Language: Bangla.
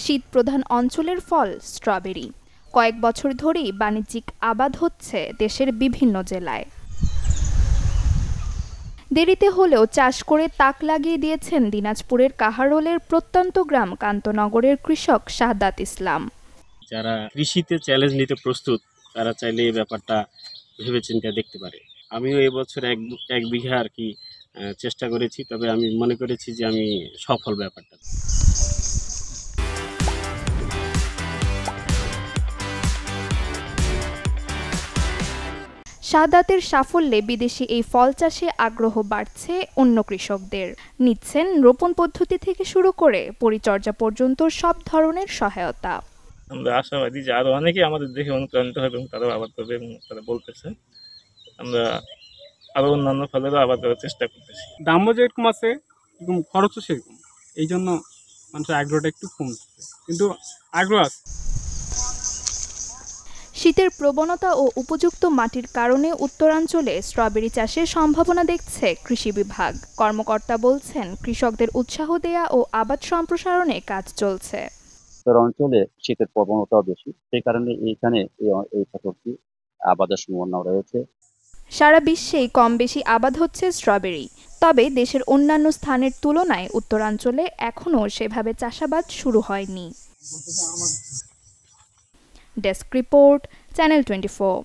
শীত প্রধান অঞ্চলের ফল স্ট্রবেরি কয়েক বছর ধরেই বাণিজ্যিক আবাদ হচ্ছে দেশের বিভিন্ন জেলায়। দেরিতে হলেও চাষ করে তাক লাগিয়ে দিয়েছেন দিনাজপুরের কাহারোলের প্রত্যন্ত গ্রাম কান্তনগরের কৃষক শাহাদাত ইসলাম। যারা কৃষিতে চ্যালেঞ্জ নিতে প্রস্তুত তারা চাইলে এই ব্যাপারটা ভেবেচিন্তে দেখতে পারে। আমিও এবছর এক বিঘা আর কি চেষ্টা করেছি, তবে আমি মনে করেছি যে আমি সফল ব্যাপারটা। শাহাদাতের সাফল্যে বিদেশি এই ফল চাষে আগ্রহ বাড়ছে অন্য কৃষকদের। নিচ্ছেন রোপণ পদ্ধতি থেকে শুরু করে পরিচর্যা পর্যন্ত সব ধরনের সহায়তা। আমরা আশাবাদী যে আরো অনেকেই আমাদের দেখে অনুপ্রাণিত হবে এবং তারাও আবাদ করবে এবং তারা বলতেছে আমরা আরো অন্যান্য ফলেরও আবাদ করার চেষ্টা করতেছি। দামও যেরকম আছে এবং খরচও সেরকম, এই জন্য মানুষের আগ্রহটা একটু কমছে, কিন্তু আগ্রহ আছে। শীতের প্রবণতা ও উপযুক্ত মাটির কারণে উত্তরাঞ্চলে স্ট্রবেরি চাষের সম্ভাবনা দেখছে কৃষি বিভাগ। কর্মকর্তা বলছেন কৃষকদের উৎসাহ দেয়া ও আবাদ সম্প্রসারণে কাজ চলছে। উত্তরাঞ্চলে শীতের প্রবণতাও বেশি, সেই কারণে এইখানে এই ফসলটি আবাদের সম্ভাবনা রয়েছে। সারা বিশ্বেই কম বেশি আবাদ হচ্ছে স্ট্রবেরি, তবে দেশের অন্যান্য স্থানের তুলনায় উত্তরাঞ্চলে এখনও সেভাবে চাষাবাদ শুরু হয়নি। Desk report, channel 24।